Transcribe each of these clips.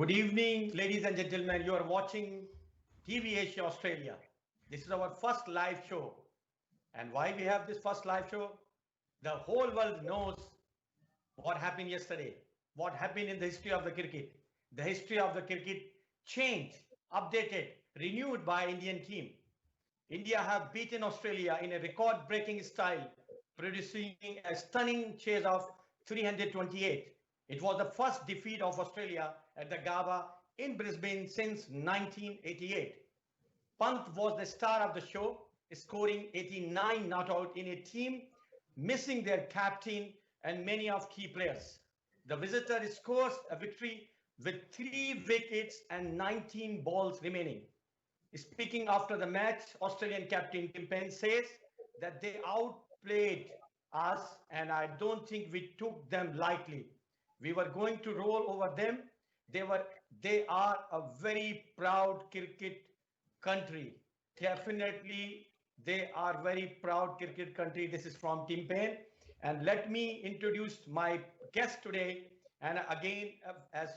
Good evening, ladies and gentlemen. You are watching TV Asia Australia. This is our first live show. And why we have this first live show? The whole world knows what happened yesterday, what happened in the history of the cricket. The history of the cricket changed, updated, renewed by Indian team. India have beaten Australia in a record-breaking style, producing a stunning chase of 328. It was the first defeat of Australia at the Gabba in Brisbane since 1988. Pant was the star of the show, scoring 89 not out in a team missing their captain and many of key players. The visitor scores a victory with 3 wickets and 19 balls remaining. Speaking after the match, Australian captain Tim Paine says that they outplayed us and I don't think we took them lightly. We were going to roll over them. They are a very proud cricket country. Definitely, they are very proud cricket country. This is from Tim Paine. And let me introduce my guest today. And again, as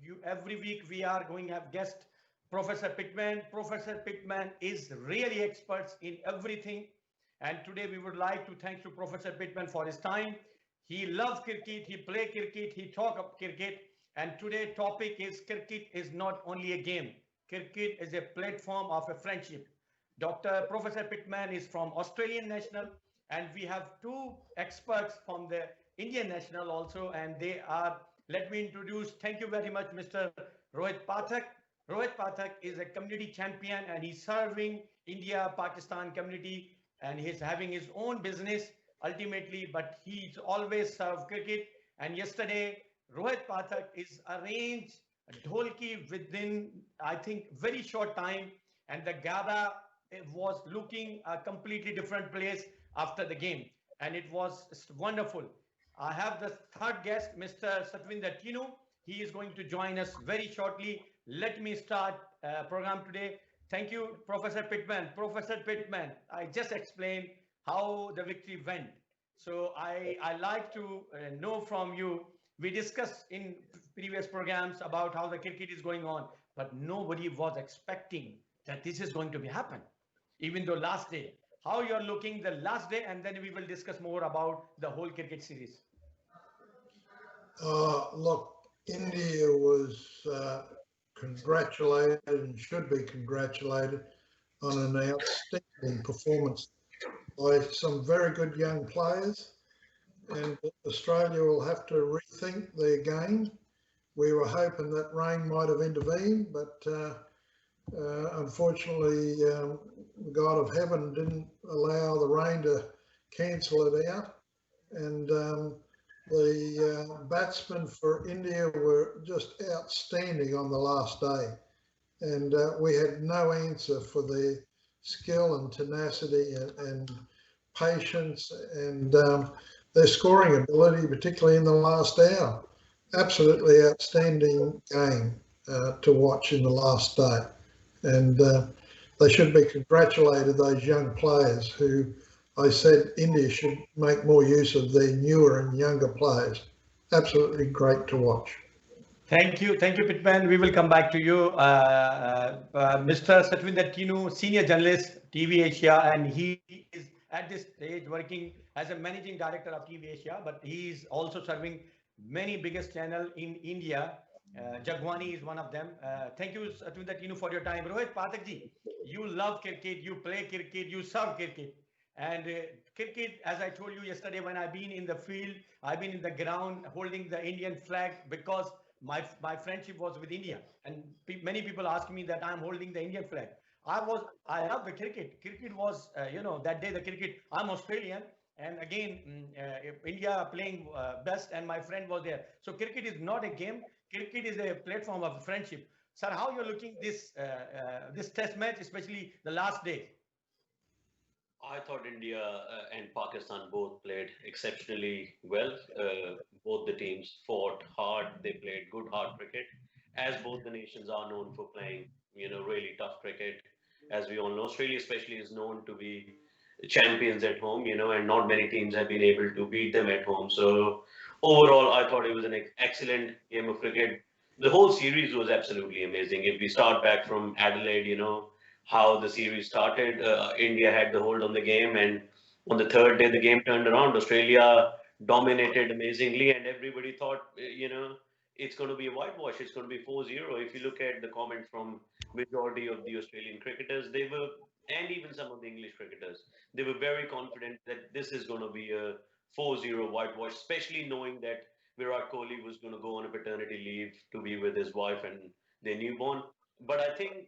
you every week we are going to have guest Professor Pittman. Professor Pittman is really experts in everything. And today we would like to thank to Professor Pittman for his time. He loves cricket, he play cricket, he talk of cricket. And today topic is cricket is not only a game. Cricket is a platform of a friendship. Professor Pittman is from Australian National and we have 2 experts from the Indian National also. And they are, let me introduce, thank you very much, Mr. Rohit Pathak. Rohit Pathak is a community champion and he's serving India-Pakistan community and he's having his own business ultimately, but he's always served cricket. And yesterday, Rohit Pathak is arranged Dholki within, I think, very short time. And the Gabba was looking a completely different place after the game. And it was wonderful. I have the third guest, Mr. Satwinder Tinu. He is going to join us very shortly. Let me start program today. Thank you, Professor Pittman. Professor Pittman, I just explained how the victory went. So I like to know from you. We discussed in previous programs about how the cricket is going on, but nobody was expecting that this is going to be happen. Even though last day, how you're looking the last day, and then we will discuss more about the whole cricket series. Look, India was congratulated and should be congratulated on an outstanding performance by some very good young players, and Australia will have to rethink their game. We were hoping that rain might have intervened, but unfortunately the God of heaven didn't allow the rain to cancel it out, and the batsmen for India were just outstanding on the last day, and we had no answer for their skill and tenacity and patience and their scoring ability, particularly in the last hour. Absolutely outstanding game to watch in the last day, and they should be congratulated, those young players who I said India should make more use of their newer and younger players. Absolutely great to watch. Thank you, Pittman. We will come back to you, Mr. Satwinder Tinu, senior journalist, TV Asia, and he is at this stage working as a managing director of TV Asia, but he is also serving many biggest channel in India. Jagwani is one of them. Thank you, Satwinder Tinu, for your time. Rohit Pathak ji, you love cricket, you play cricket, you serve cricket. And cricket, as I told you yesterday, when I've been in the field, I've been in the ground holding the Indian flag because my friendship was with India. And many people ask me that I'm holding the Indian flag. I love the cricket. Cricket was, that day the cricket, I'm Australian. And again, India playing best and my friend was there. So cricket is not a game. Cricket is a platform of friendship. Sir, how you're looking this test match, especially the last day? I thought India and Pakistan both played exceptionally well. Both the teams fought hard. They played good, hard cricket, as both the nations are known for playing, really tough cricket. As we all know, Australia especially is known to be champions at home, and not many teams have been able to beat them at home. So overall, I thought it was an excellent game of cricket. The whole series was absolutely amazing. If we start back from Adelaide, how the series started, India had the hold on the game, and on the third day, the game turned around. Australia dominated amazingly, and everybody thought, it's going to be a whitewash. It's going to be 4-0. If you look at the comments from majority of the Australian cricketers, and even some of the English cricketers, they were very confident that this is going to be a 4-0 whitewash, especially knowing that Virat Kohli was going to go on a paternity leave to be with his wife and their newborn. But I think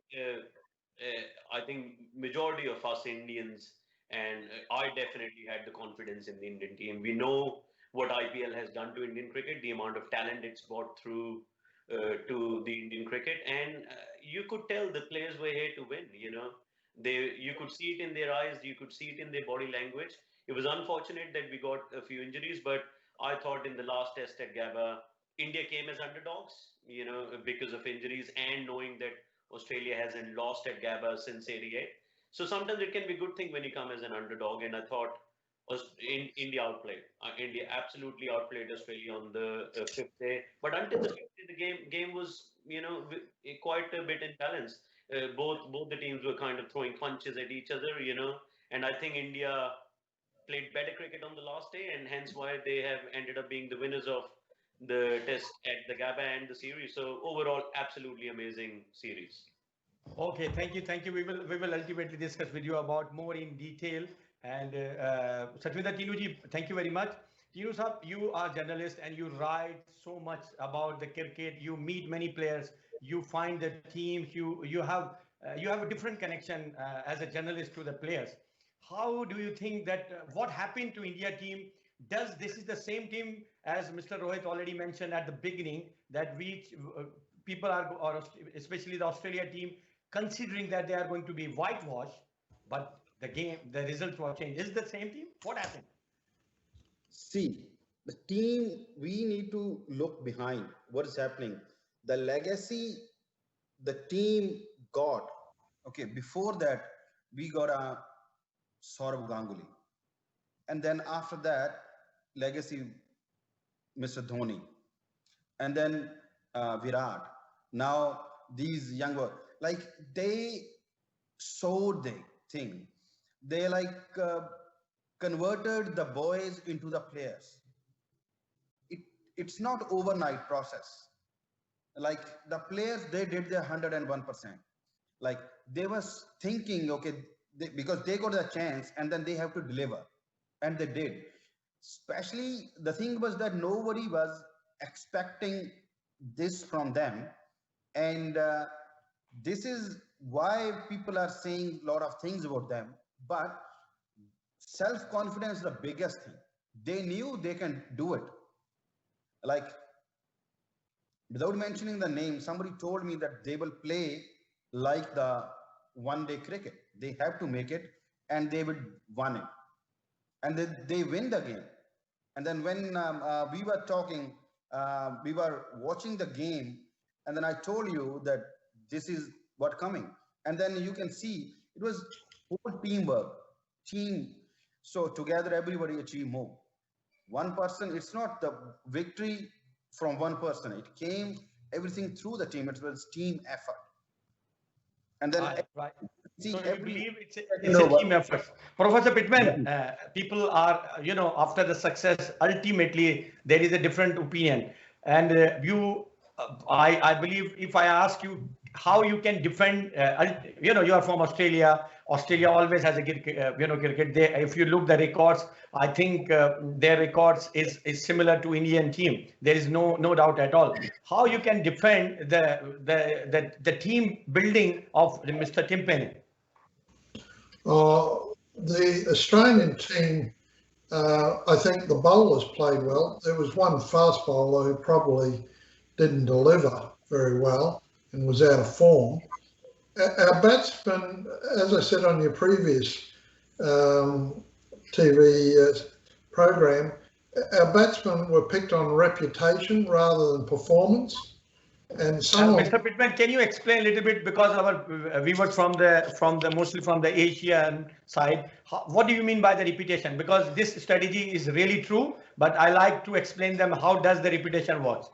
majority of us Indians, and I definitely had the confidence in the Indian team. We know what IPL has done to Indian cricket, the amount of talent it's brought through to the Indian cricket, and you could tell the players were here to win. You could see it in their eyes, you could see it in their body language. It was unfortunate that we got a few injuries, but I thought in the last test at Gabba, India came as underdogs, because of injuries and knowing that Australia hasn't lost at Gabba since '88. So sometimes it can be a good thing when you come as an underdog. And I thought India outplayed. India absolutely outplayed Australia on the fifth day. But until the fifth day, the game was, quite a bit in balance. Both the teams were kind of throwing punches at each other, and I think India played better cricket on the last day, and hence why they have ended up being the winners of the test at the Gabba and the series. So overall, absolutely amazing series. Okay, thank you. We will ultimately discuss with you about more in detail. And Satwinder Tinuji, thank you very much. Tinu Sahab, you are journalist and you write so much about the cricket. You meet many players. You find the teams. You have a different connection as a journalist to the players. How do you think that what happened to India team? Does this is the same team as Mr. Rohit already mentioned at the beginning that people are, or especially the Australia team, considering that they are going to be whitewashed, but the results were changed. Is the same team? What happened? See, the team, we need to look behind what is happening. The legacy the team got, okay, before that, we got a Saurav Ganguly. And then after that, legacy, Mr. Dhoni. And then Virat. Now, these younger, like they sowed the thing. They converted the boys into the players. It's not overnight process. Like the players, they did their 101%. Like they was thinking, okay, because they got the chance and then they have to deliver. And they did. Especially the thing was that nobody was expecting this from them. And this is why people are saying a lot of things about them. But self-confidence is the biggest thing. They knew they can do it. Like, without mentioning the name, somebody told me that they will play like the one-day cricket. They have to make it and they would win it. And they win the game. And then when we were talking, we were watching the game, and then I told you that this is what coming. And then you can see it was whole teamwork, team. So together, everybody achieved more. One person, it's not the victory from one person. It came everything through the team. It was team effort. And then right. see, so every, you believe it's a team effort. Professor Pittman, people are, after the success, ultimately there is a different opinion. And I believe if I ask you how you can defend, you are from Australia. Australia always has a cricket. If you look the records, I think their records is similar to Indian team. There is no doubt at all. How you can defend the team building of Mr. Tim Penny? The Australian team, I think the bowlers played well. There was one fast bowler who probably didn't deliver very well and was out of form. Our batsmen, as I said on your previous TV program, our batsmen were picked on reputation rather than performance. And Mr. Pittman, can you explain a little bit, because our viewers mostly from the Asian side, what do you mean by the reputation? Because this strategy is really true, but I like to explain them how does the reputation work.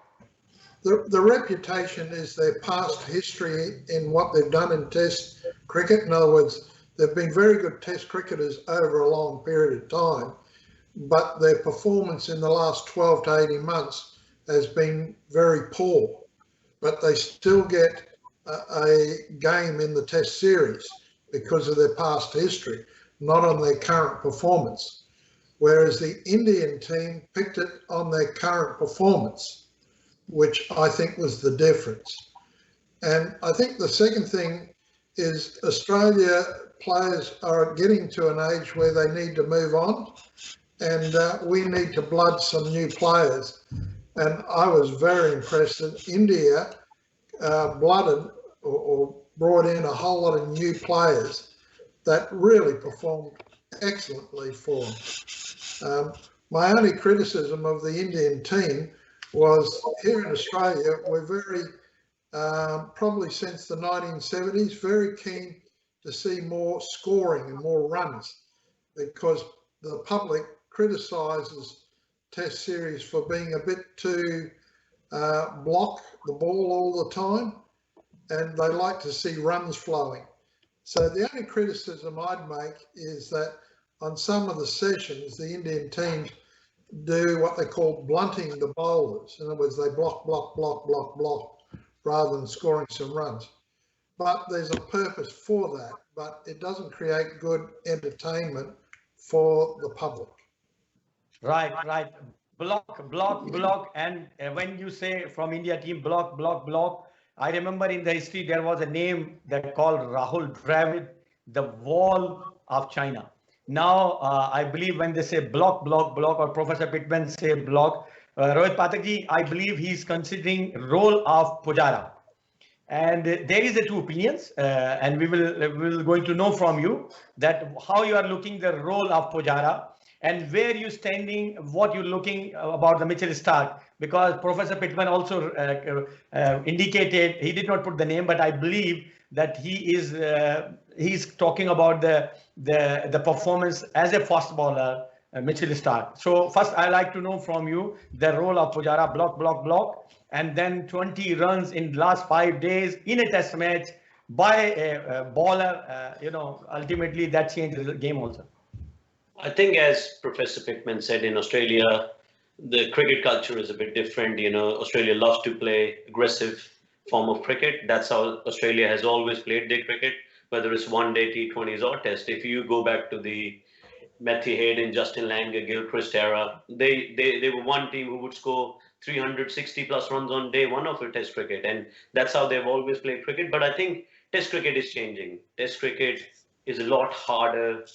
the reputation is their past history in what they've done in Test cricket. In other words, they've been very good Test cricketers over a long period of time, but their performance in the last 12 to 18 months has been very poor. But they still get a game in the Test series because of their past history, not on their current performance. Whereas the Indian team picked it on their current performance, which I think was the difference. And I think the second thing is Australia players are getting to an age where they need to move on, and we need to blood some new players. And I was very impressed that India blooded or brought in a whole lot of new players that really performed excellently for them. My only criticism of the Indian team was here in Australia, we're very, probably since the 1970s, very keen to see more scoring and more runs, because the public criticises Test series for being a bit too block the ball all the time, and they like to see runs flowing. So the only criticism I'd make is that on some of the sessions, the Indian teams do what they call blunting the bowlers. In other words, they block, block, block, block, block, rather than scoring some runs. But there's a purpose for that, but it doesn't create good entertainment for the public. Right, right. Block, block, block. And when you say from India team, block, block, block, I remember in the history there was a name that called Rahul Dravid, the wall of China. Now, I believe when they say block, block, block, or Professor Pittman say block, Rohit Pathakji, I believe he's considering role of Pujara. And there is the two opinions, and we will going to know from you that how you are looking the role of Pujara and where you standing, what you're looking about the Mitchell Starc, because Professor Pittman also indicated, he did not put the name, but I believe that he is he's talking about the performance as a fast bowler, Mitchell Starc. So first, I like to know from you the role of Pujara, block, block, block, and then 20 runs in last 5 days in a Test match by a bowler. Ultimately that changed the game also. I think, as Professor Pittman said, in Australia, the cricket culture is a bit different. Australia loves to play aggressive form of cricket. That's how Australia has always played their cricket, whether it's one-day T20s or Test. If you go back to the Matthew Hayden, Justin Langer, Gilchrist era, they were one team who would score 360 plus runs on day one of a Test cricket, and that's how they've always played cricket. But I think Test cricket is changing. Test cricket is a lot harder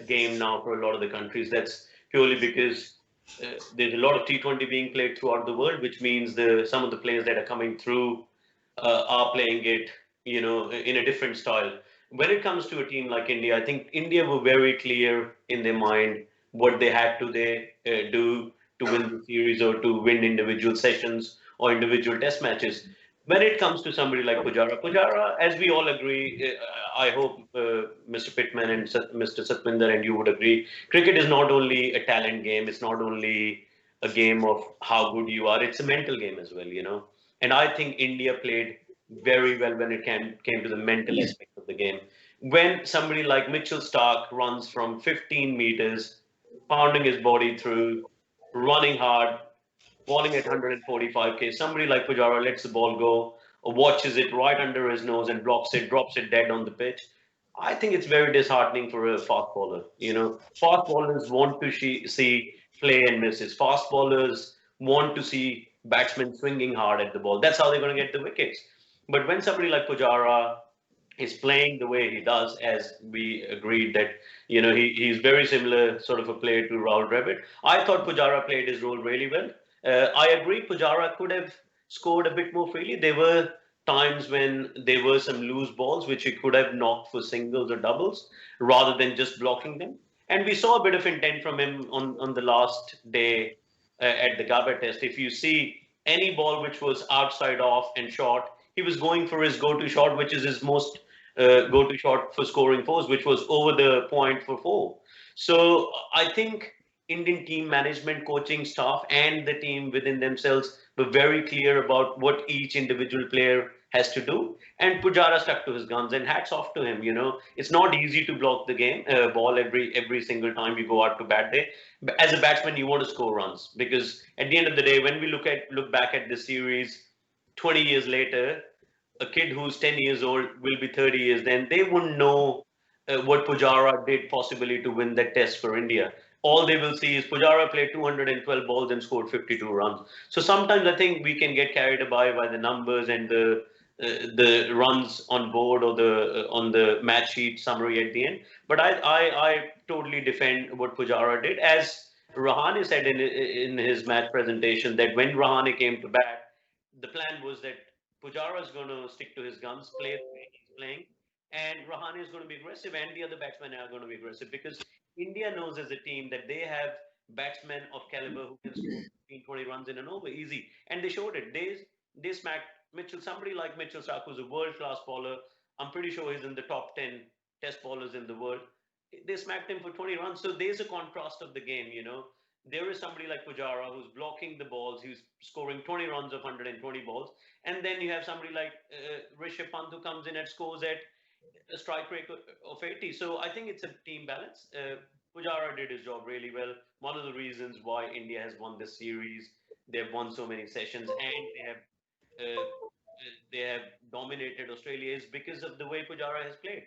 game now for a lot of the countries. That's purely because there's a lot of T20 being played throughout the world, which means some of the players that are coming through are playing it, in a different style. When it comes to a team like India, I think India were very clear in their mind what they had to do to win the series or to win individual sessions or individual Test matches. When it comes to somebody like Pujara, as we all agree, I hope Mr. Pittman and Mr. Satwinder and you would agree, cricket is not only a talent game, it's not only a game of how good you are, it's a mental game as well, And I think India played very well when it came to the mental aspect of the game. When somebody like Mitchell Starc runs from 15 meters, pounding his body through, running hard, bowling at 145k, somebody like Pujara lets the ball go, or watches it right under his nose and blocks it, drops it dead on the pitch. I think it's very disheartening for a fast bowler. Fast bowlers want to see play and misses. Fast bowlers want to see batsmen swinging hard at the ball. That's how they're going to get the wickets. But when somebody like Pujara is playing the way he does, as we agreed that, he's very similar sort of a player to Rahul Dravid. I thought Pujara played his role really well. I agree, Pujara could have scored a bit more freely. There were times when there were some loose balls which he could have knocked for singles or doubles rather than just blocking them. And we saw a bit of intent from him on the last day at the Gabba test. If you see any ball which was outside off and short, he was going for his go-to shot, which is his most go-to shot for scoring fours, which was over the point for four. So I think Indian team management, coaching staff, and the team within themselves were very clear about what each individual player has to do. And Pujara stuck to his guns, and hats off to him. You know, it's not easy to block the game ball every single time you go out to bat day. But as a batsman, you want to score runs because at the end of the day, when we look back at this series 20 years later, a kid who's 10 years old will be 30 years then, they wouldn't know what Pujara did possibly to win that test for India. All they will see is Pujara played 212 balls and scored 52 runs. So sometimes I think we can get carried away by the numbers and the runs on board or the on the match sheet summary at the end. But I totally defend what Pujara did. As Rahane said in his match presentation, that when Rahane came to bat, the plan was that Pujara is going to stick to his guns, play the way he's playing, and Rahane is going to be aggressive, and the other batsmen are going to be aggressive because India knows as a team that they have batsmen of caliber who can score 15, 20 runs in an over, easy, and they showed it. They smacked Mitchell, somebody like Mitchell Starc, who's a world-class bowler. I'm pretty sure he's in the top 10 test bowlers in the world. They smacked him for 20 runs. So there's a contrast of the game, you know. There is somebody like Pujara who's blocking the balls, who's scoring 20 runs of 120 balls. And then you have somebody like Rishabh Pant who comes in and scores at a strike rate of 80. So I think it's a team balance. Pujara did his job really well. One of the reasons why India has won this series, they've won so many sessions, and they have dominated Australia is because of the way Pujara has played.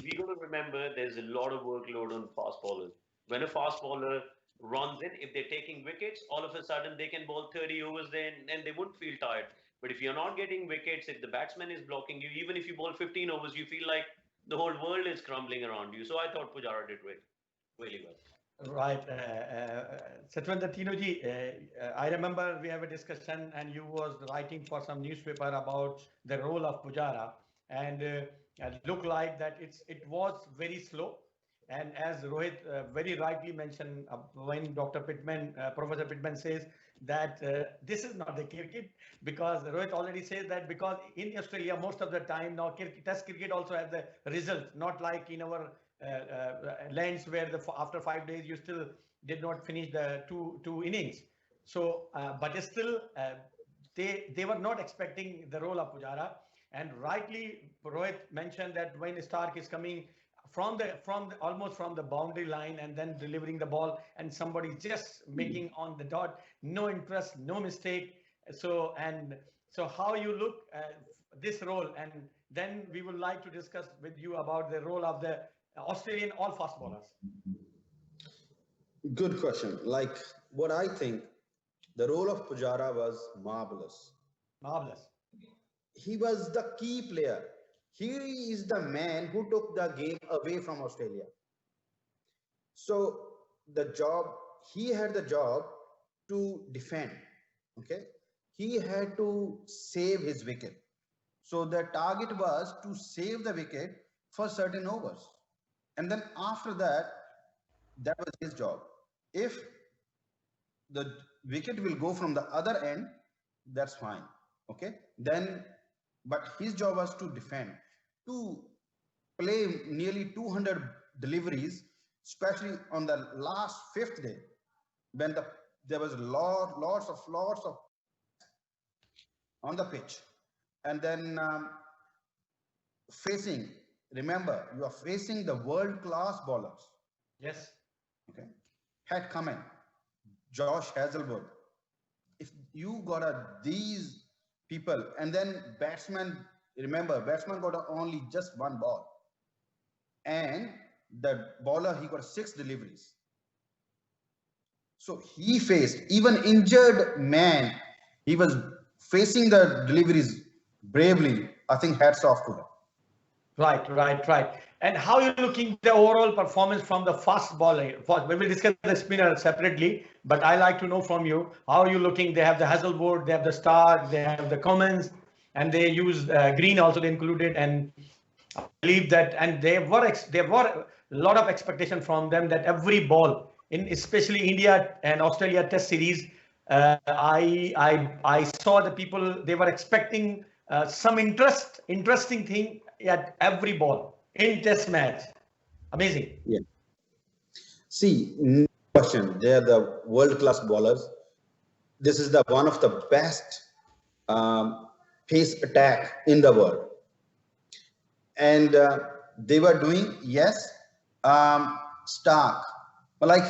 We got to remember there's a lot of workload on fast bowlers. When a fast bowler runs in, if they're taking wickets, all of a sudden they can bowl 30 overs then and they wouldn't feel tired. But if you're not getting wickets, if the batsman is blocking you, even if you bowl 15 overs, you feel like the whole world is crumbling around you. So I thought Pujara did really well. Right. Satwinder Tinoji, I remember we have a discussion and you was writing for some newspaper about the role of Pujara, and it looked like that it was very slow. And as Rohit very rightly mentioned, when Dr. Pittman, Professor Pittman says that this is not the cricket, because Rohit already says that because in Australia most of the time now Test cricket also has the result, not like in our lands where after 5 days you still did not finish the two innings. So, but still they were not expecting the role of Pujara, and rightly Rohit mentioned that when Starc is coming from the almost from the boundary line and then delivering the ball and somebody just making on the dot, no interest, no mistake. So how you look at this role, and then we would like to discuss with you about the role of the Australian all fast bowlers. Good question. Like what I think, the role of Pujara was marvelous. Marvelous. He was the key player. He is the man who took the game away from Australia. So he had the job to defend. Okay. He had to save his wicket. So the target was to save the wicket for certain overs. And then after that, that was his job. If the wicket will go from the other end, that's fine. Okay. Then, but his job was to defend, to play nearly 200 deliveries, especially on the last fifth day, when there was lots of on the pitch, and then remember, you are facing the world-class bowlers. Yes. Okay. Had come in Josh Hazelwood. If you got these people, and then batsman got only just one ball, and the bowler, he got 6 deliveries. So he faced even injured man. He was facing the deliveries bravely. I think hats off to him. Right. And how are you looking the overall performance from the fast bowler? We will discuss the spinner separately, but I like to know from you, how are you looking? They have the Hazelwood, they have the Starc, they have the Cummins, and they use Green also included. And I believe that, and there were a lot of expectation from them that every ball, in especially India and Australia Test series, I saw the people, they were expecting some interesting thing at every ball in Test match. Amazing. Yeah. See, question. They are the world-class bowlers. This is the one of the best pace attack in the world. And they were doing, yes, stark. But like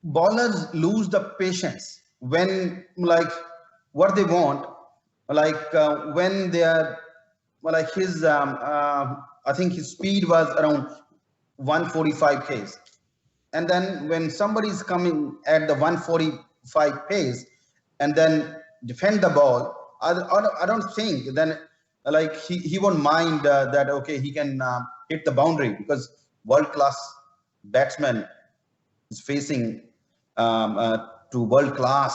bowlers lose the patience when like what they want, like when they are like his I think his speed was around 145 k's, and then when somebody is coming at the 145 pace and then defend the ball, I don't think then like he won't mind that okay he can hit the boundary, because world class batsman is facing to world class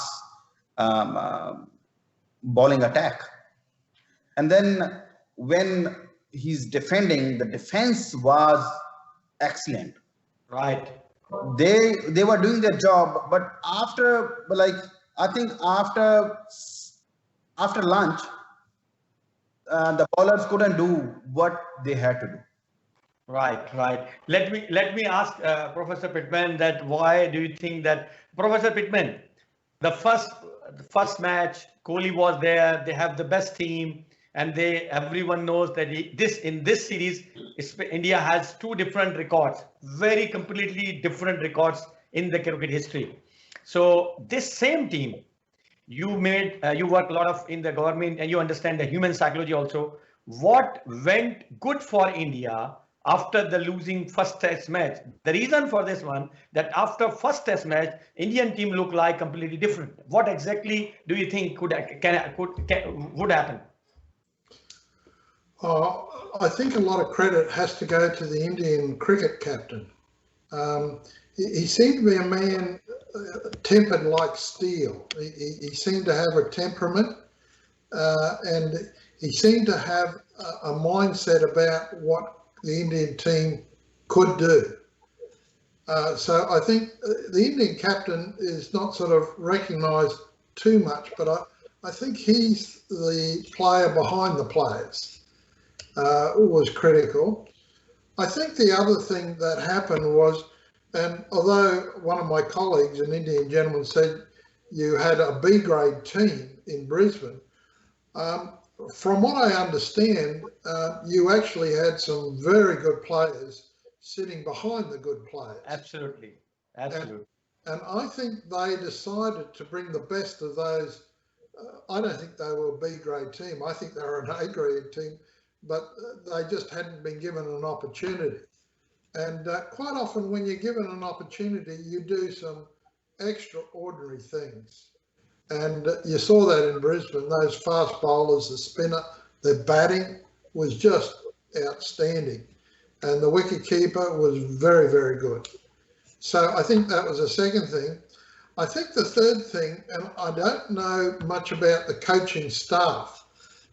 um, uh, bowling attack. And then when he's defending, the defense was excellent. Right. They were doing their job, but after like I think after lunch, the bowlers couldn't do what they had to do. Right, right. Let me ask Professor Pittman that why do you think that Professor Pittman, the first match, Kohli was there. They have the best team, and everyone knows that in this series, India has two different records, very completely different records in the cricket history. So this same team, you work a lot of in the government and you understand the human psychology also. What went good for India after the losing first test match? The reason for this one, that after first test match, Indian team looked like completely different. What exactly do you think would happen? I think a lot of credit has to go to the Indian cricket captain. He seemed to be a man tempered like steel. He seemed to have a temperament, and he seemed to have a mindset about what the Indian team could do. So I think the Indian captain is not sort of recognised too much, but I think he's the player behind the players who was critical. I think the other thing that happened was, and although one of my colleagues, an Indian gentleman, said you had a B grade team in Brisbane, from what I understand, you actually had some very good players sitting behind the good players. Absolutely, absolutely. And I think they decided to bring the best of those. I don't think they were a B grade team. I think they were an A grade team, but they just hadn't been given an opportunity. And quite often when you're given an opportunity, you do some extraordinary things. And you saw that in Brisbane, those fast bowlers, the spinner, their batting was just outstanding. And the wicketkeeper was very, very good. So I think that was the second thing. I think the third thing, and I don't know much about the coaching staff,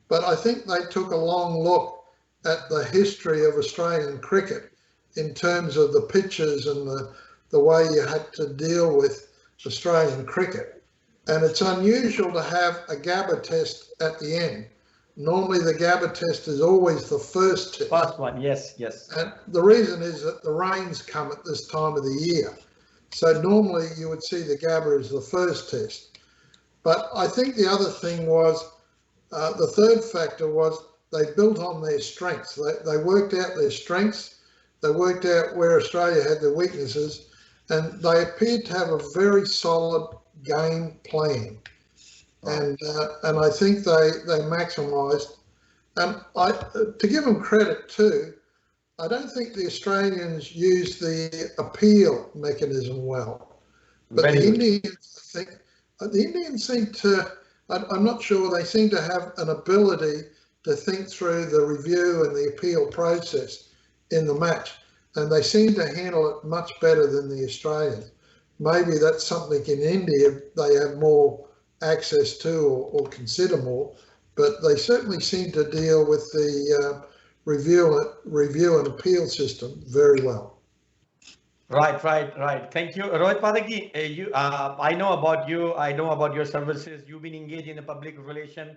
but I think they took a long look at the history of Australian cricket in terms of the pitches and the way you had to deal with Australian cricket. And it's unusual to have a Gabba test at the end. Normally the Gabba test is always the first test. First one, yes, yes. And the reason is that the rains come at this time of the year. So normally you would see the Gabba as the first test. But I think the other thing was, the third factor was they built on their strengths. They worked out their strengths. They worked out where Australia had their weaknesses, and they appeared to have a very solid game plan. And I think they maximised. And to give them credit too, I don't think the Australians used the appeal mechanism well. But the Indians, I think, the Indians seem to, I'm not sure, they seem to have an ability to think through the review and the appeal process in the match. And they seem to handle it much better than the Australians. Maybe that's something in India they have more access to or consider more, but they certainly seem to deal with the review and appeal system very well. Right. Thank you. Rohit Padaki, I know about you. I know about your services. You've been engaged in the public relation,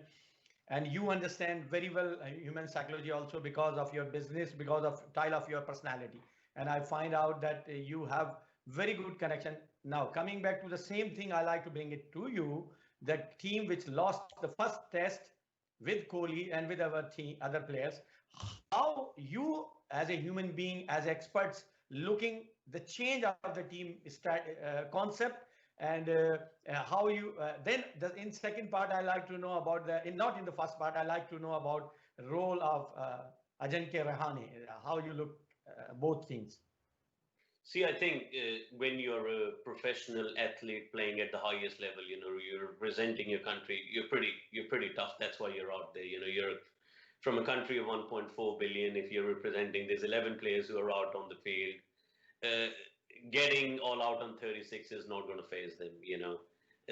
and you understand very well human psychology also because of your business, because of style of your personality. And I find out that you have very good connection. Now, coming back to the same thing, I like to bring it to you. The team which lost the first test with Kohli and with our team, other players, how you, as a human being, as experts, looking the change of the team concept, and how you then in second part, I like to know about not in the first part, I like to know about role of Ajinkya Rahane, how you look both things. See, I think when you're a professional athlete playing at the highest level, you're representing your country. You're pretty tough. That's why you're out there. You're from a country of 1.4 billion. If you're representing, there's 11 players who are out on the field. Uh, Getting all out on 36 is not going to phase them.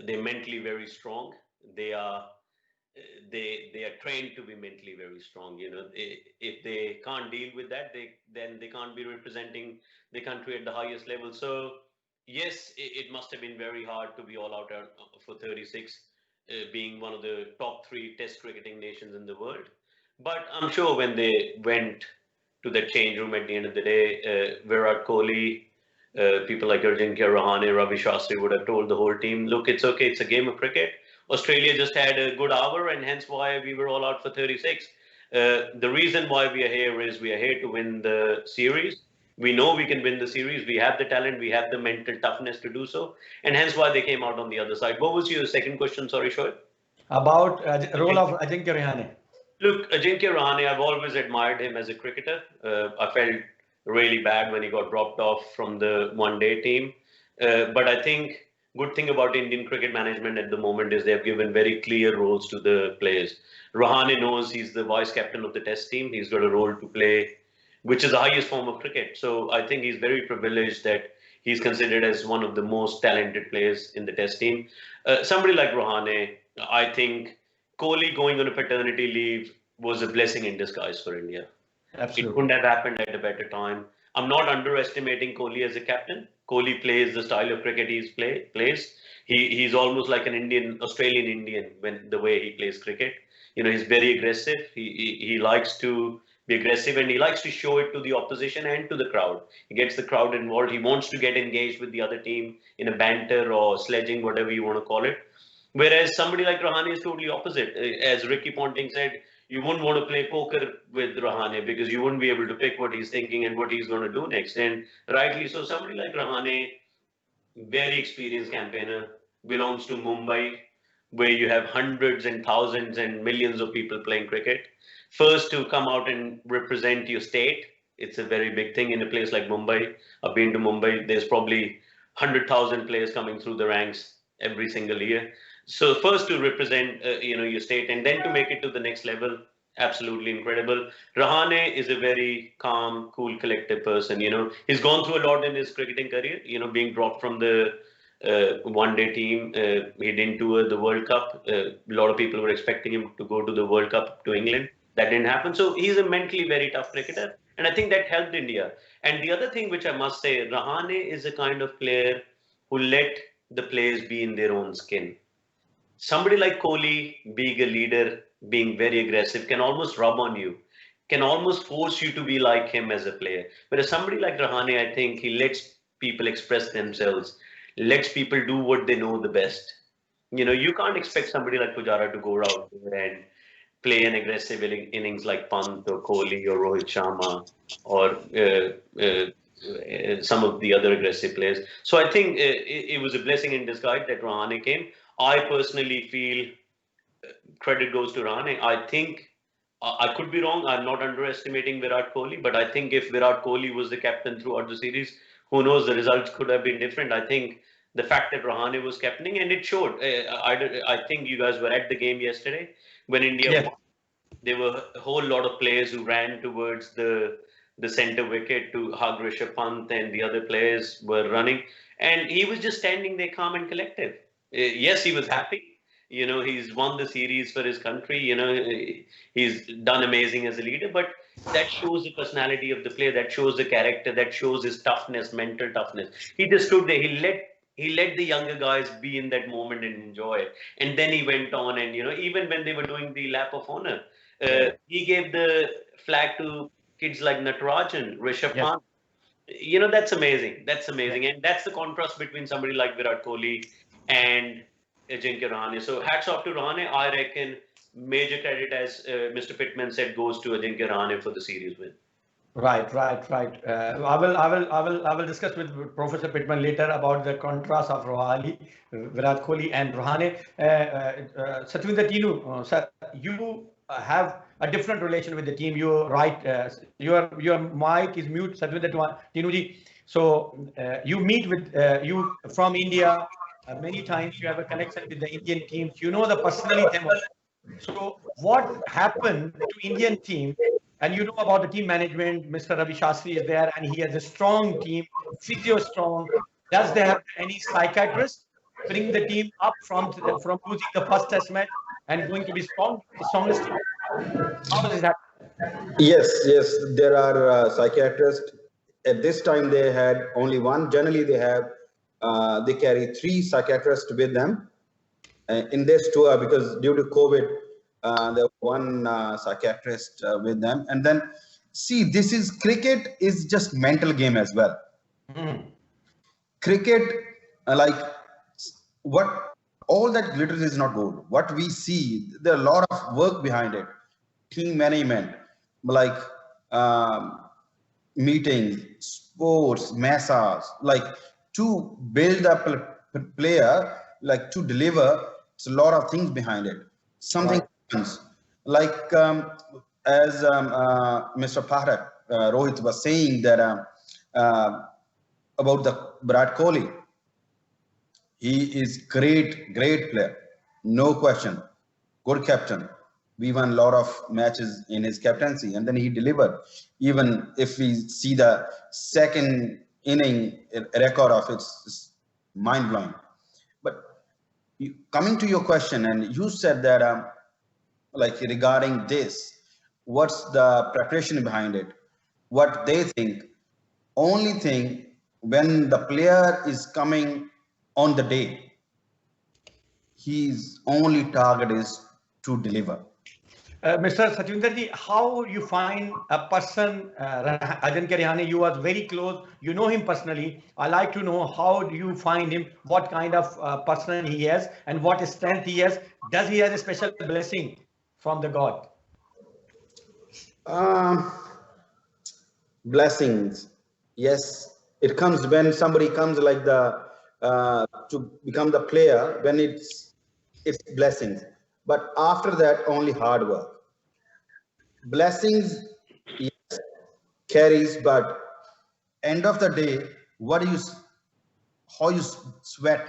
They're mentally very strong. They are they are trained to be mentally very strong. If they can't deal with that, then they can't be representing the country at the highest level. So yes, it must have been very hard to be all out for 36, being one of the top 3 test cricketing nations in the world. But I'm sure when they went to the change room at the end of the day, Virat Kohli, people like Ajinkya Rahane, Ravi Shastri would have told the whole team, look, it's okay, it's a game of cricket. Australia just had a good hour, and hence why we were all out for 36. The reason why we are here is we are here to win the series. We know we can win the series. We have the talent, we have the mental toughness to do so, and hence why they came out on the other side. What was your second question? Sorry, Shoaib. About role of Ajinkya Rahane. Look, Ajinkya Rahane, I've always admired him as a cricketer. I felt really bad when he got dropped off from the one-day team. But I think good thing about Indian cricket management at the moment is they've given very clear roles to the players. Rahane knows he's the vice captain of the test team. He's got a role to play, which is the highest form of cricket. So I think he's very privileged that he's considered as one of the most talented players in the test team. Somebody like Rahane, I think Kohli going on a paternity leave was a blessing in disguise for India. It couldn't have happened at a better time. I'm not underestimating Kohli as a captain. Kohli plays the style of cricket plays. He's almost like an Australian Indian when the way he plays cricket. He's very aggressive. He likes to be aggressive, and he likes to show it to the opposition and to the crowd. He gets the crowd involved. He wants to get engaged with the other team in a banter or sledging, whatever you want to call it. Whereas somebody like Rahane is totally opposite. As Ricky Ponting said, you wouldn't want to play poker with Rahane because you wouldn't be able to pick what he's thinking and what he's going to do next. And rightly so, somebody like Rahane, very experienced campaigner, belongs to Mumbai, where you have hundreds and thousands and millions of people playing cricket. First to come out and represent your state, it's a very big thing in a place like Mumbai. I've been to Mumbai, there's probably 100,000 players coming through the ranks every single year. So first to represent, your state, and then to make it to the next level, absolutely incredible. Rahane is a very calm, cool, collected person. He's gone through a lot in his cricketing career. Being dropped from the one-day team, he didn't tour the World Cup. A lot of people were expecting him to go to the World Cup to England. That didn't happen. So he's a mentally very tough cricketer, and I think that helped India. And the other thing which I must say, Rahane is a kind of player who let the players be in their own skin. Somebody like Kohli, being a leader, being very aggressive, can almost rub on you, can almost force you to be like him as a player. Whereas somebody like Rahane, I think he lets people express themselves, lets people do what they know the best. You can't expect somebody like Pujara to go out there and play an aggressive innings like Pant or Kohli or Rohit Sharma or some of the other aggressive players. So I think it was a blessing in disguise that Rahane came. I personally feel credit goes to Rahane. I think I could be wrong. I'm not underestimating Virat Kohli, but I think if Virat Kohli was the captain throughout the series, who knows, the results could have been different. I think the fact that Rahane was captaining, and it showed. I think you guys were at the game yesterday when India won. There were a whole lot of players who ran towards the center wicket to hug Rishabh Pant, and the other players were running. And he was just standing there calm and collective. Yes, he was happy. He's won the series for his country. He's done amazing as a leader, but that shows the personality of the player. That shows the character. That shows his toughness, mental toughness. He just stood there. He let the younger guys be in that moment and enjoy it. And then he went on, and even when they were doing the lap of honor, he gave the flag to kids like Natarajan, Rishabh Pant. That's amazing. That's amazing. And that's the contrast between somebody like Virat Kohli and Ajinkya Rahane. So hats off to Rahane. I reckon major credit, as Mr. Pittman said, goes to Ajinkya Rahane for the series win. Right. I will discuss with Professor Pittman later about the contrast of Rohali, Virat Kohli, and Rahane. Satwinder Tinu, sir, you have a different relation with the team. You right, your mic is mute, Satwinder Tinu ji. So you meet with you from India many times. You have a connection with the Indian teams. You know the personality. So what happened to Indian team? And you know about the team management. Mr. Ravi Shastri is there, and he has a strong team, physio strong. Does they have any psychiatrist bring the team up from losing the first test match and going to be strongest team? How does it happen? Yes, there are psychiatrists. At this time, they had only one. Generally, they carry 3 psychiatrists with them in this tour, because due to COVID, there was one psychiatrist with them. And then, see, cricket is just mental game as well. Cricket, like what all that glitters is not gold. What we see, there are a lot of work behind it. Team management, like meetings, sports, massage, like to build up a player, like to deliver, it's a lot of things behind it. Something happens, like as Mr. Parak, Rohit was saying that about the Virat Kohli. He is great player, no question, good captain. We won a lot of matches in his captaincy, and then he delivered. Even if we see the second inning record of it's mind-blowing. But coming to your question, and you said that like regarding this, what's the preparation behind it? What they think, only thing, when the player is coming on the day, his only target is to deliver. Mr. Satwinderji, how you find a person, Ajinkya Rahane, you are very close, you know him personally. I like to know, how do you find him, what kind of person he has, and what strength he has. Does he have a special blessing from the God? Blessings, yes. It comes when somebody comes like to become the player, when it's blessings. But after that, only hard work. Blessings, yes, carries, but end of the day, how you sweat,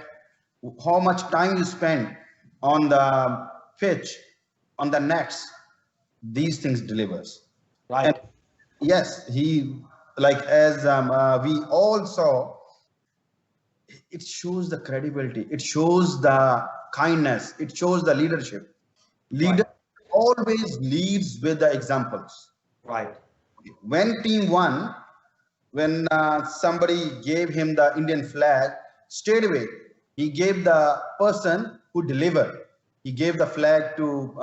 how much time you spend on the pitch, on the nets, these things delivers. Right. And yes, he, like as we all saw, it shows the credibility, it shows the kindness, it shows the leadership. Leader always leads with the examples. Right. When team won, when somebody gave him the Indian flag, straight away he gave the person who delivered. He gave the flag to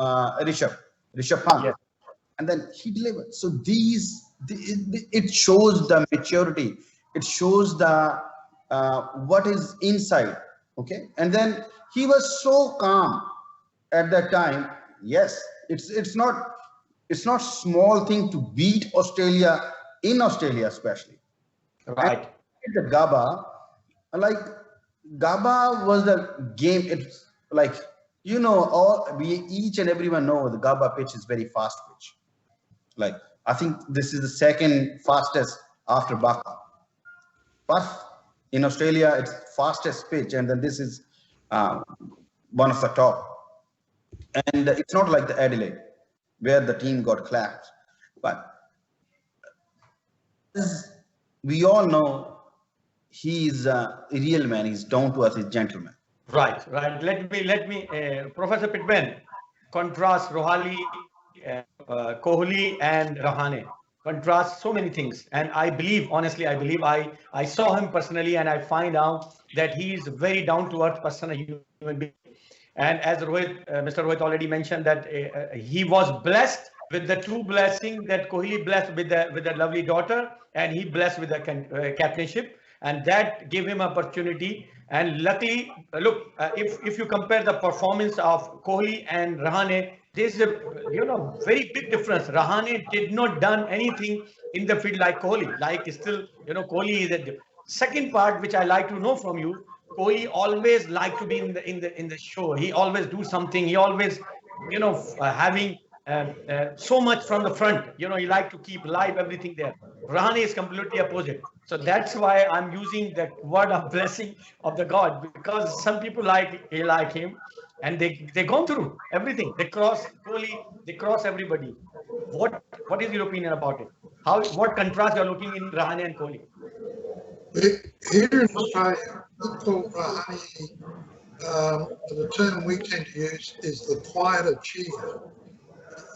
Rishabh Pant, yes. And then he delivered. So it shows the maturity. It shows the what is inside. Okay, and then he was so calm at that time. Yes, it's not small thing to beat Australia in Australia, especially. Right. And the Gabba, like Gabba was the game. It's like, you know, each and everyone know the Gabba pitch is very fast pitch. Like, I think this is the second fastest after Baka. But in Australia, it's fastest pitch, and then this is one of the top. And it's not like the Adelaide, where the team got clapped. But we all know he's a real man. He's down to earth. He's a gentleman. Right. Let me, Professor Pittman, contrast Rohali, Kohli, and Rahane. Contrast so many things, and I believe, honestly, I saw him personally, and I find out that he is a very down to earth person, a human being. And as Mr. Rohit already mentioned, that he was blessed with the two blessing that Kohli blessed with the lovely daughter, and he blessed with the captainship, and that gave him opportunity. And luckily, look, if you compare the performance of Kohli and Rahane, there's a very big difference. Rahane did not done anything in the field like Kohli. Like still, Kohli is a second part which I like to know from you. Kohli always like to be in the show. He always do something. He always, having so much from the front. He like to keep live everything there. Rahane is completely opposite. So that's why I'm using the word of blessing of the God, because some people like him, and they gone through everything. They cross Kohli, they cross everybody. What is your opinion about it? What contrast you're looking in Rahane and Kohli? Here in Australia, we call Rahane, the term we tend to use is the quiet achiever.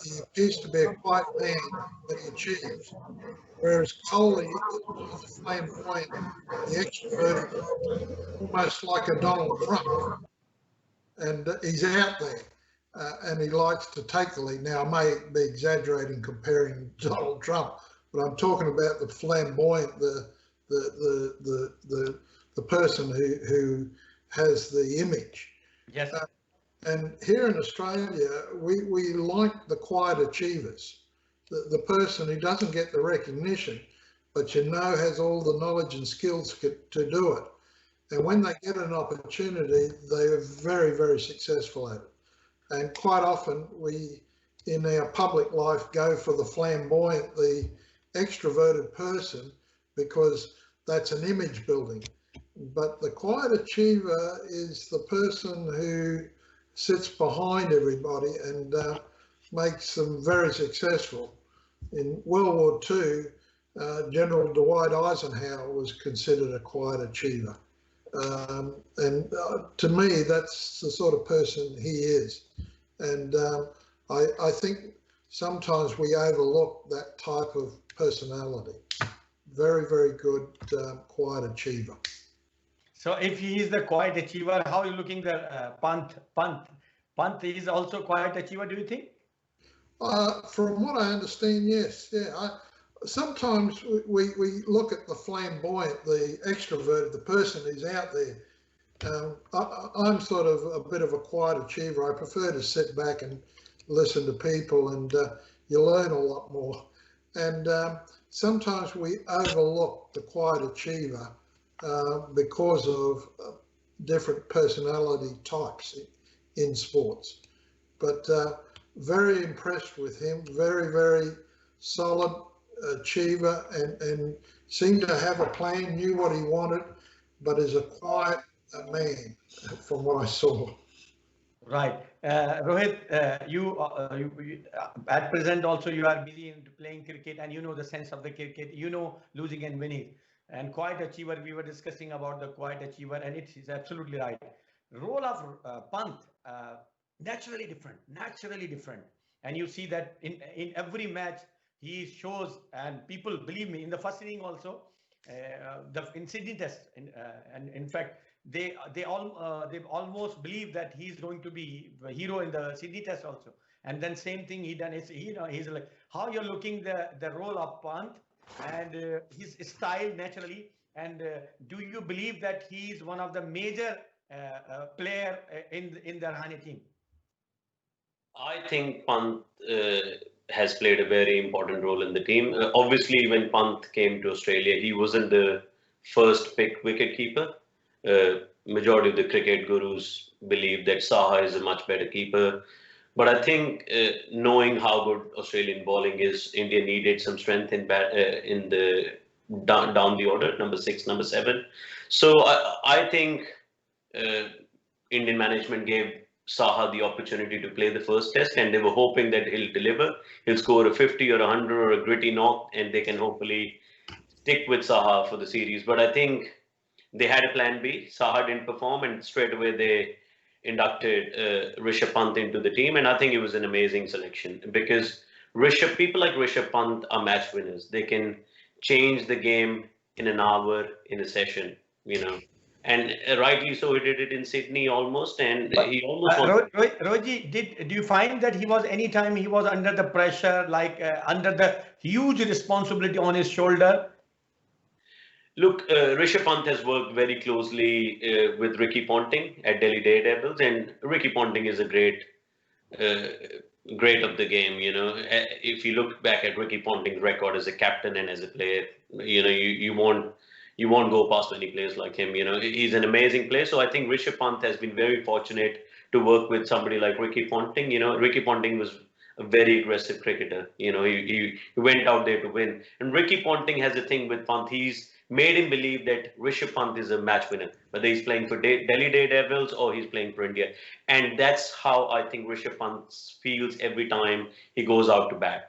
He appears to be a quiet man, but he achieves. Whereas Kohli is the flamboyant, the extroverted, almost like a Donald Trump. And he's out there, and he likes to take the lead. Now, I may be exaggerating comparing Donald Trump, but I'm talking about the flamboyant, the person who has the image. Yes. And here in Australia, we like the quiet achievers, the person who doesn't get the recognition, but has all the knowledge and skills to do it. And when they get an opportunity, they are very, very successful at it. And quite often we, in our public life, go for the flamboyant, the extroverted person, because that's an image building. But the quiet achiever is the person who sits behind everybody and makes them very successful. In World War II, General Dwight Eisenhower was considered a quiet achiever. And to me, that's the sort of person he is. And I think sometimes we overlook that type of personality. Very, very good quiet achiever. So if he is the quiet achiever, how are you looking the Pant? Pant is also quiet achiever, do you think? From what I understand, yes. Yeah. Sometimes we look at the flamboyant, the extroverted, the person who's out there. I'm sort of a bit of a quiet achiever. I prefer to sit back and listen to people, and you learn a lot more. And sometimes we overlook the quiet achiever because of different personality types in sports. But very impressed with him, very, very solid achiever, and seemed to have a plan, knew what he wanted, but is a quiet man from what I saw. Right. Rohit, you at present also you are busy in playing cricket, and you know the sense of the cricket, losing and winning. And quiet achiever, we were discussing about the quiet achiever, and it is absolutely right. Role of Pant, naturally different. And you see that in every match, he shows, and people believe me, in the first inning also, in Sydney Test, and in fact, they almost believe that he's going to be the hero in the Sydney Test also. And then same thing he done is he's like, how you're looking the role of Pant and his style naturally, and do you believe that he is one of the major player in the Rahane team? I think Pant has played a very important role in the team. Obviously, when Pant came to Australia, he wasn't the first pick wicketkeeper. Majority of the cricket gurus believe that Saha is a much better keeper. But I think knowing how good Australian bowling is, India needed some strength in the down the order, number 6, number 7. So I think Indian management gave Saha the opportunity to play the first test, and they were hoping that he'll deliver. He'll score a 50 or a 100 or a gritty knock, and they can hopefully stick with Saha for the series. But I think they had a plan B. Saha didn't perform, and straight away they inducted Rishabh Pant into the team. And I think it was an amazing selection because people like Rishabh Pant are match winners. They can change the game in an hour, in a session, And rightly so, he did it in Sydney almost, and But he almost won. Roji, do you find that he was anytime he was under the pressure, like under the huge responsibility on his shoulder? Look, Rishabh Pant has worked very closely with Ricky Ponting at Delhi Daredevils, and Ricky Ponting is a uh, great of the game. If you look back at Ricky Ponting's record as a captain and as a player, you won't go past many players like him. He's an amazing player. So I think Rishabh Pant has been very fortunate to work with somebody like Ricky Ponting. Ricky Ponting was a very aggressive cricketer. He went out there to win. And Ricky Ponting has a thing with Pant. He's made him believe that Rishabh Pant is a match winner, whether he's playing for Delhi Daredevils or he's playing for India. And that's how I think Rishabh Pant feels every time he goes out to bat.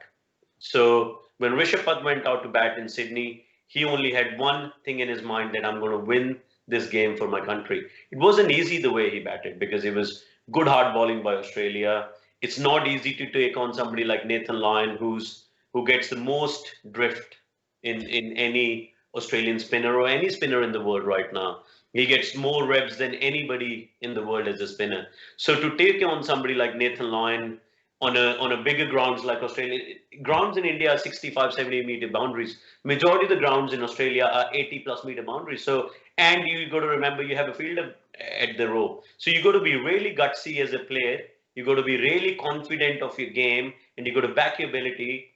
So when Rishabh Pant went out to bat in Sydney, he only had one thing in his mind, that I'm going to win this game for my country. It wasn't easy the way he batted, because it was good hard bowling by Australia. It's not easy to take on somebody like Nathan Lyon, who gets the most drift in any Australian spinner or any spinner in the world right now. He gets more reps than anybody in the world as a spinner. So to take on somebody like Nathan Lyon on a bigger grounds like Australia, grounds in India are 65, 70-meter boundaries. Majority of the grounds in Australia are 80+ meter boundaries. So, and you got to remember, you have a fielder at the row. So you got to be really gutsy as a player. You got to be really confident of your game, and you got to back your ability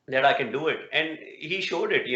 that I can do it. And he showed it,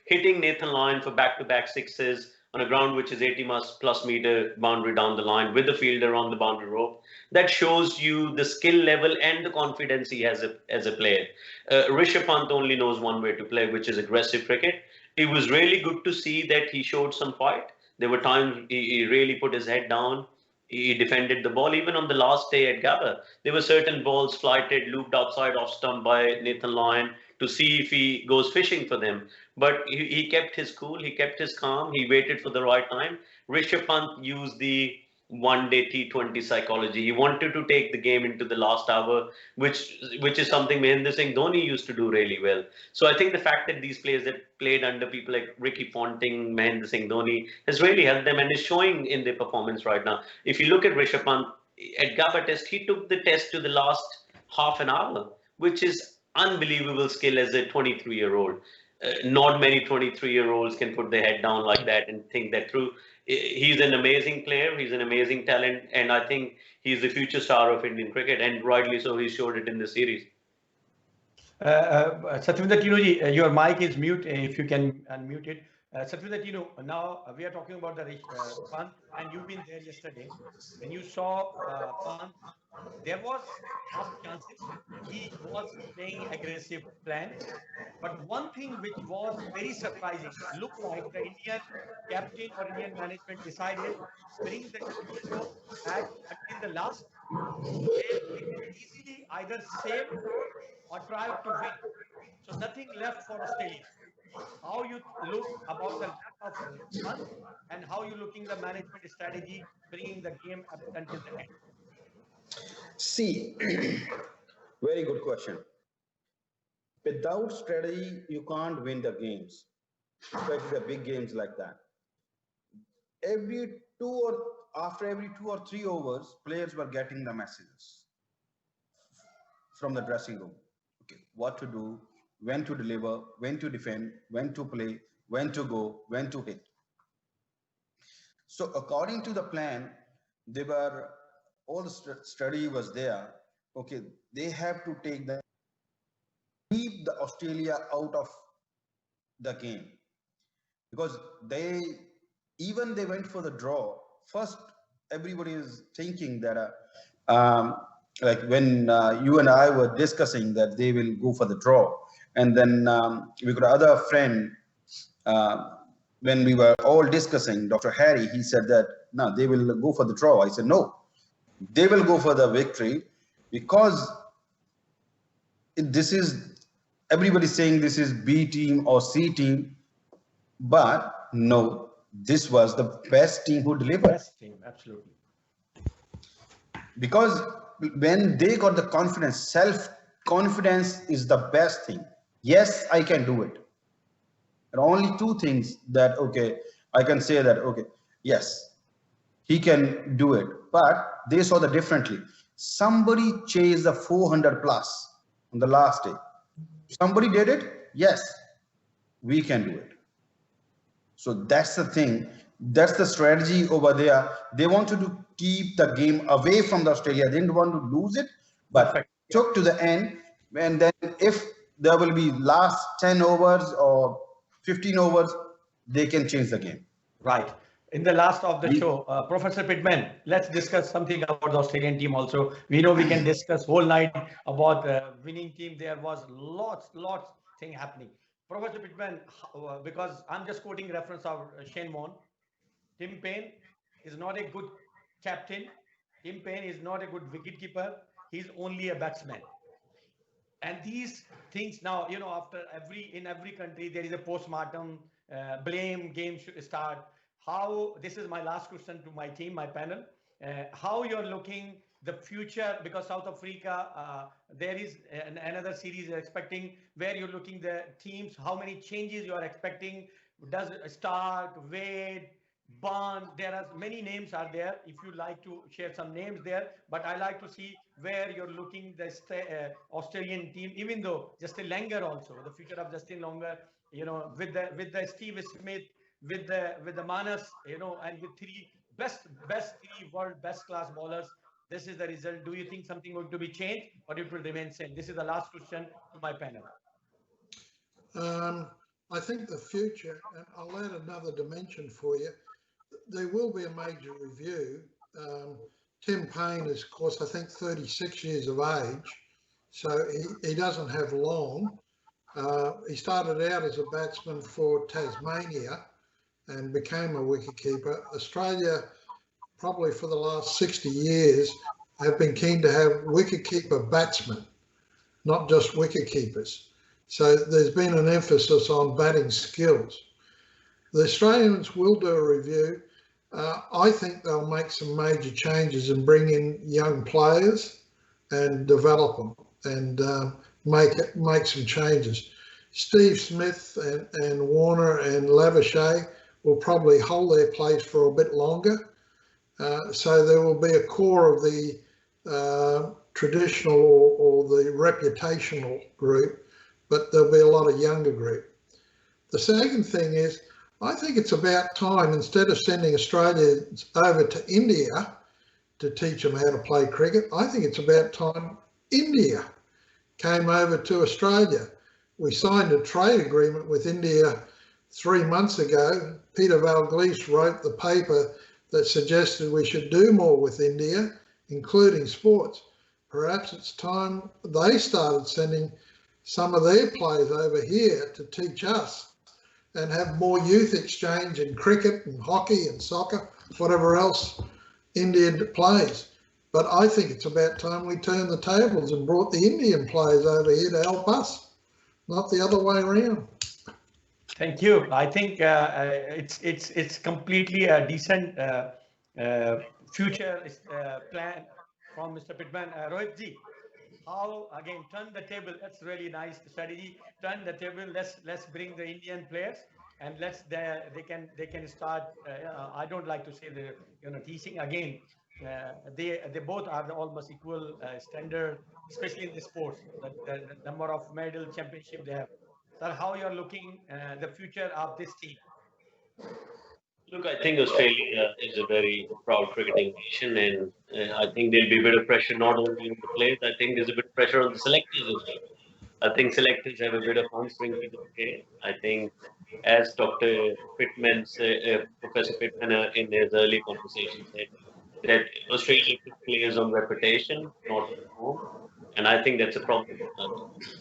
hitting Nathan Lyon for back-to-back sixes on a ground which is 80+ meter boundary down the line with the fielder on the boundary rope. That shows you the skill level and the confidence he has as a player. Rishabh Pant only knows one way to play, which is aggressive cricket. It was really good to see that he showed some fight. There were times he really put his head down. He defended the ball. Even on the last day at Gabba, there were certain balls flighted, looped outside off stump by Nathan Lyon to see if he goes fishing for them. But he kept his cool, he kept his calm, he waited for the right time. Rishabh Pant used the one-day T20 psychology. He wanted to take the game into the last hour, which is something Mahendra Singh Dhoni used to do really well. So I think the fact that these players that played under people like Ricky Ponting, Mahendra Singh Dhoni has really helped them and is showing in their performance right now. If you look at Rishabh Pant at Gabba Test, he took the test to the last half an hour, which is unbelievable skill as a 23-year-old. Not many 23-year-olds can put their head down like that and think that through. He's an amazing player. He's an amazing talent, and I think he's the future star of Indian cricket, and rightly so. He showed it in the series. Satvinder Tinuji, your mic is mute. If you can unmute it. Satvinder Tinu, now we are talking about the Pant, and you've been there yesterday. When you saw Pant, there was half chances. He was playing aggressive plan. But one thing which was very surprising, looked like the Indian captain or Indian management decided bring the show back until the last, so they can easily either save or try to win. So nothing left for Australia. How you look about the lack of fun, and how you looking the management strategy bringing the game up until the end? See, very good question. Without strategy, you can't win the games, especially the big games like that. After every 2 or 3 overs, players were getting the messages from the dressing room. Okay, what to do, when to deliver, when to defend, when to play, when to go, when to hit. So according to the plan, all the study was there. Okay, they have to keep the Australia out of the game, because they went for the draw. First, everybody is thinking that like when you and I were discussing that they will go for the draw, and then we got another friend when we were all discussing, Dr. Harry, he said that no, they will go for the draw. I said no, they will go for the victory, because this is, everybody's saying this is B team or C team, but no, this was the best team who delivered. Best team, absolutely. Because when they got the confidence, self-confidence is the best thing. Yes, I can do it. And only two things that, okay, I can say that, okay, Yes, he can do it, but they saw the differently. Somebody chased the 400 plus on the last day. Somebody did it. Yes, we can do it. So that's the thing. That's the strategy over there. They wanted to keep the game away from the Australia. They didn't want to lose it, but Perfect. took to the end. And then if there will be last 10 overs or 15 overs, they can change the game. Right. In the last of the show, Professor Pittman, let's discuss something about the Australian team also. We know we can discuss whole night about winning team. There was lots thing happening. Professor Pittman, because I'm just quoting reference of Shane Warne, Tim Payne is not a good captain. Tim Payne is not a good wicketkeeper. He's only a batsman. And these things now, after in every country, there is a postmortem, blame game should start. How, this is my last question to my team, my panel, how you're looking the future, because South Africa, there is another series you're expecting where you're looking the teams, how many changes you are expecting, does start, Wade, Bond, there are many names are there. If you like to share some names there, but I like to see where you're looking the Australian team, even though Justin Langer also, the future of Justin Langer, with the Steve Smith, with the Manas, and with three best three world best class bowlers. This is the result. Do you think something going to be changed or it will remain same? This is the last question to my panel. I think the future, and I'll add another dimension for you. There will be a major review. Tim Payne is, of course, I think 36 years of age, so he doesn't have long. He started out as a batsman for Tasmania and became a wicketkeeper. Australia, probably for the last 60 years, have been keen to have wicketkeeper batsmen, not just wicketkeepers. So there's been an emphasis on batting skills. The Australians will do a review. I think they'll make some major changes and bring in young players and develop them and make some changes. Steve Smith and Warner and Lavishai will probably hold their place for a bit longer. So there will be a core of the traditional or the reputational group, but there'll be a lot of younger group. The second thing is, I think it's about time, instead of sending Australians over to India to teach them how to play cricket, I think it's about time India came over to Australia. We signed a trade agreement with India 3 months ago. Peter Valglice wrote the paper that suggested we should do more with India, including sports. Perhaps it's time they started sending some of their players over here to teach us and have more youth exchange in cricket and hockey and soccer, whatever else India plays. But I think it's about time we turned the tables and brought the Indian players over here to help us, not the other way around. Thank you. I think it's completely a decent future plan from Mr. Pittman. Rohitji, how again turn the table? That's really nice strategy. Turn the table. Let's bring the Indian players and they can start. I don't like to say the teaching again. They both are almost equal standard, especially in the sports. The number of medal championship they have. Sir, how you're looking the future of this team? Look, I think Australia is a very proud cricketing nation, and I think there'll be a bit of pressure not only on the players. I think there's a bit of pressure on the selectors as well. I think selectors have a bit of answering to the play. I think, as Dr. Pittman, Professor Pittman, in his early conversation said, that Australia put players on reputation, not on form, and I think that's a problem.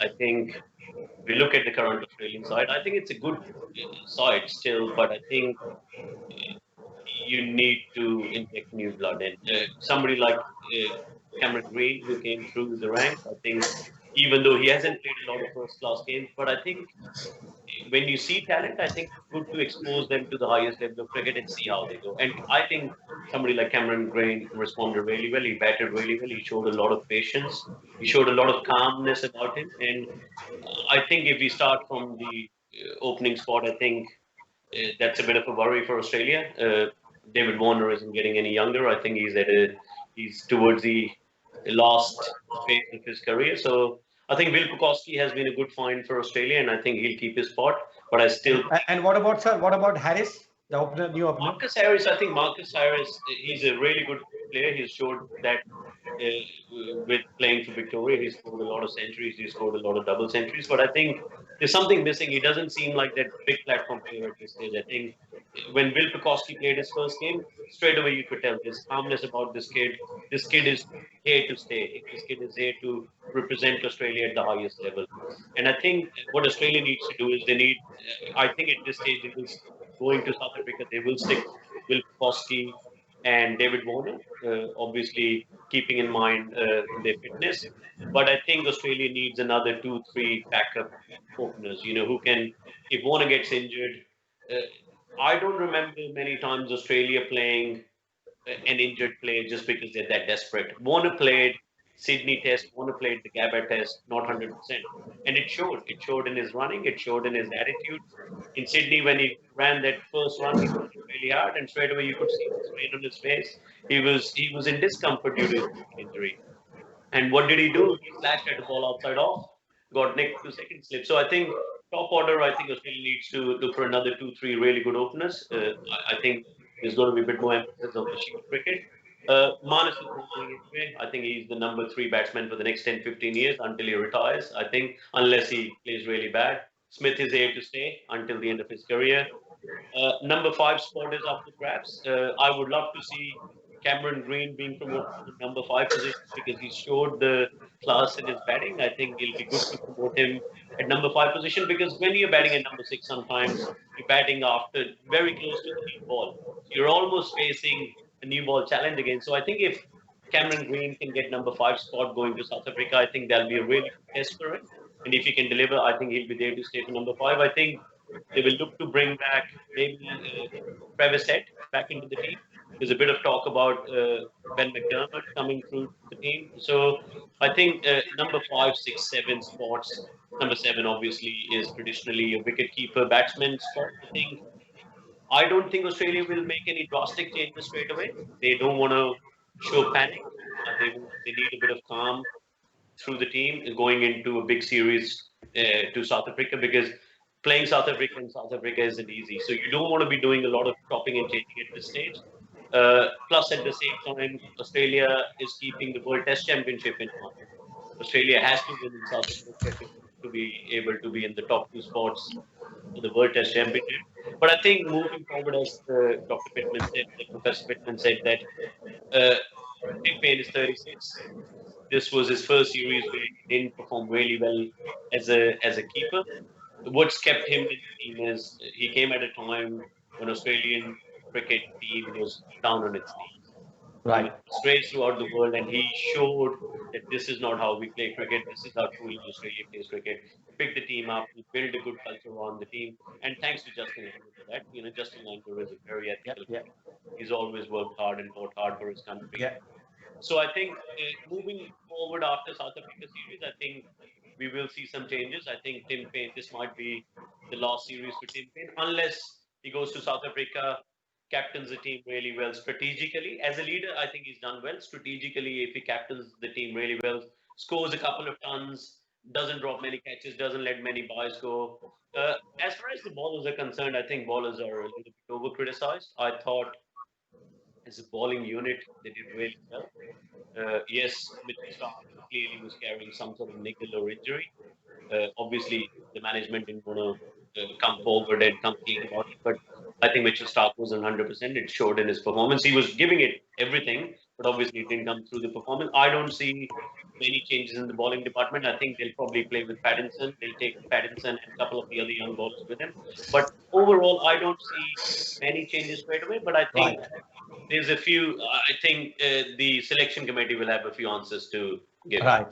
I think we look at the current Australian side. I think it's a good side still, but I think you need to inject new blood in. Somebody like Cameron Green, who came through the ranks, I think, even though he hasn't played a lot of first-class games, but I think when you see talent, I think it's good to expose them to the highest level of cricket and see how they go. And I think somebody like Cameron Green responded really well. He batted really well. He showed a lot of patience. He showed a lot of calmness about him. And I think if we start from the opening spot, I think that's a bit of a worry for Australia. David Warner isn't getting any younger. I think he's towards the last phase of his career. So I think Will Pucovski has been a good find for Australia, and I think he'll keep his spot. But I still And what about, sir? What about Harris, the opener, new opener? Marcus Harris. I think Marcus Harris, he's a really good player. He's showed that with playing for Victoria, he scored a lot of centuries. He scored a lot of double centuries. But I think there's something missing. He doesn't seem like that big platform player at this stage. I think when Will Pucovski played his first game, straight away you could tell there's calmness about this kid. This kid is here to stay. This kid is here to represent Australia at the highest level. And I think what Australia needs to do is they need, I think at this stage, it is going to South Africa, they will stick Will Pucovski and David Warner, obviously keeping in mind their fitness. But I think Australia needs another 2, 3 backup openers, who can, if Warner gets injured, I don't remember many times Australia playing an injured player just because they're that desperate. Warner played Sydney Test, Warner played the Gabba Test, not 100%. And it showed. It showed in his running, it showed in his attitude. In Sydney, when he ran that first run, he ran really hard, and straight away you could see the strain on his face. He was in discomfort due to his injury. And what did he do? He slashed at the ball outside off, got nicked to second slip. So I think top order, I think Australia needs to look for another 2, 3 really good openers. I think there's going to be a bit more emphasis on the Shield cricket. Minhas is not going anywhere. I think he's the number 3 batsman for the next 10, 15 years until he retires. I think, unless he plays really bad. Smith is here to stay until the end of his career. Number 5 spot is up for grabs. I would love to see Cameron Green being promoted to number 5 position because he showed the class in his batting. I think it'll be good to promote him at number 5 position because when you're batting at number 6, sometimes you're batting after very close to the new ball. You're almost facing a new ball challenge again. So I think if Cameron Green can get number 5 spot going to South Africa, I think that'll be a really good test for him. And if he can deliver, I think he'll be there to stay for number 5. I think they will look to bring back maybe Travis Head back into the team. There's a bit of talk about Ben McDermott coming through the team. So I think number 5, 6, 7 spots. Number 7 obviously is traditionally a wicket keeper batsman spot. I don't think Australia will make any drastic changes straight away. They don't want to show panic. They need a bit of calm through the team going into a big series to South Africa because playing South Africa in South Africa isn't easy. So you don't want to be doing a lot of chopping and changing at this stage. Plus, at the same time, Australia is keeping the World Test Championship in mind. Australia has to win in South Africa to be able to be in the top 2 spots for the World Test Championship. But I think moving forward, as Dr. Pittman said, Professor Pittman said that Tim Paine is 36. This was his first series where he didn't perform really well as a keeper. What's kept him in the team is he came at a time when Australian cricket team was down on its knees. Right. Straight throughout the world, and he showed that this is not how we play cricket. This is how truly Australia plays cricket. Pick the team up, build a good culture around the team, and thanks to Justin Langer for that. Justin Langer is a very ethical. Yeah. He's always worked hard and fought hard for his country. Yeah. So I think moving forward after South Africa series, I think we will see some changes. I think Tim Paine, this might be the last series for Tim Paine, unless he goes to South Africa, captains the team really well strategically. As a leader, I think he's done well. Strategically, if he captains the team really well, scores a couple of tons, doesn't drop many catches, doesn't let many buys go. As far as the bowlers are concerned, I think bowlers are a little bit over-criticized. I thought as a bowling unit, they did really well. Yes, Mitchell Starc clearly was carrying some sort of niggle or injury. Obviously, the management didn't want to come forward and come clean about it, but I think Mitchell Starc was 100%. It showed in his performance. He was giving it everything, but obviously it didn't come through the performance. I don't see many changes in the bowling department. I think they'll probably play with Pattinson. They'll take Pattinson and a couple of the other young bowlers with him. But overall, I don't see many changes straight away, but I think there's a few. I think the selection committee will have a few answers to give. Right.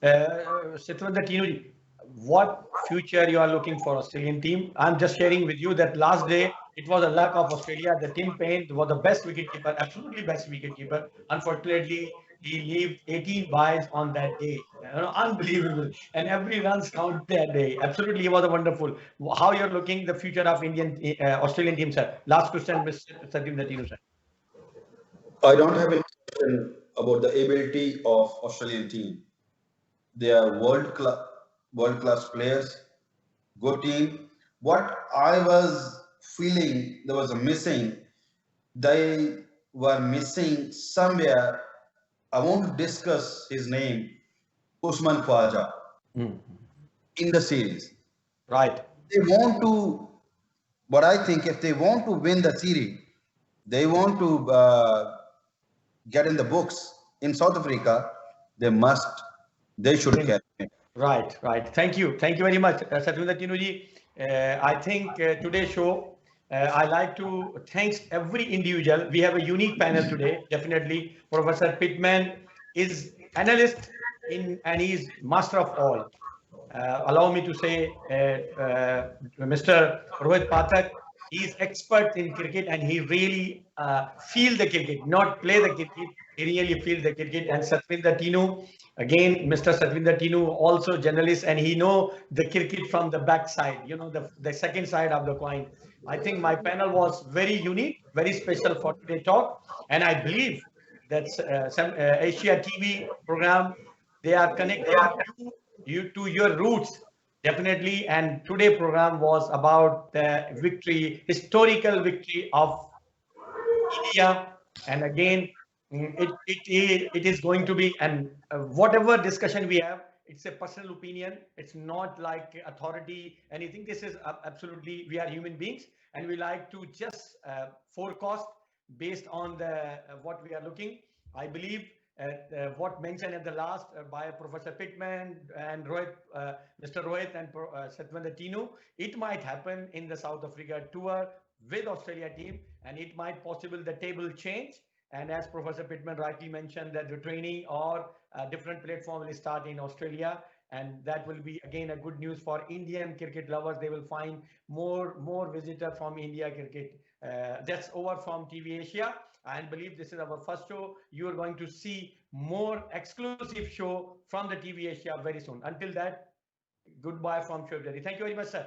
Sitwanda Tinuji, what future you are looking for Australian team? I'm just sharing with you that last day it was a luck of Australia. The Tim Paine was the best wicketkeeper, absolutely best wicketkeeper. Unfortunately, he leaved 18 buys on that day. Unbelievable. And every runs count that day. Absolutely, he was a wonderful. How you're looking the future of Australian team, sir? Last question, Mr. Satim Latino, sir. I don't have any question about the ability of Australian team. They are world class players, good team. What I was feeling there was a missing, they were missing somewhere. I want to discuss his name, Usman Khwaja, in the series. Right. They want to, but I think if they want to win the series, they want to get in the books in South Africa, they should carry it. Right. Thank you very much, Satwinder Tinuji. I think today's show, I like to thank every individual. We have a unique panel today. Definitely, Professor Pittman is analyst and he's master of all. Allow me to say, Mr. Rohit Pathak, he's expert in cricket and he really feel the cricket, not play the cricket. He really feel the cricket. And Satwinder Tinu, again, Mr. Satwinder Tinu, also journalist, and he know the cricket from the back side, the second side of the coin. I think my panel was very unique, very special for today's talk. And I believe that some Asia TV program, they are connected to your roots, definitely. And today program was about the historical victory of India. And again, it is going to be, and whatever discussion we have, it's a personal opinion. It's not like authority, anything. This is absolutely, we are human beings, and we like to just forecast based on the what we are looking. I believe what mentioned at the last by Professor Pittman and Mr. Rohit and Satwinder Tinu, it might happen in the South Africa tour with Australia team, and it might possible the table change. And as Professor Pittman rightly mentioned, that the training or a different platform will start in Australia, and that will be again a good news for Indian cricket lovers. They will find more visitor from India cricket. That's over from TV Asia. I believe this is our first show. You are going to see more exclusive show from the TV Asia very soon. Until that, goodbye from Shoaib Zaidi. Thank you very much, sir.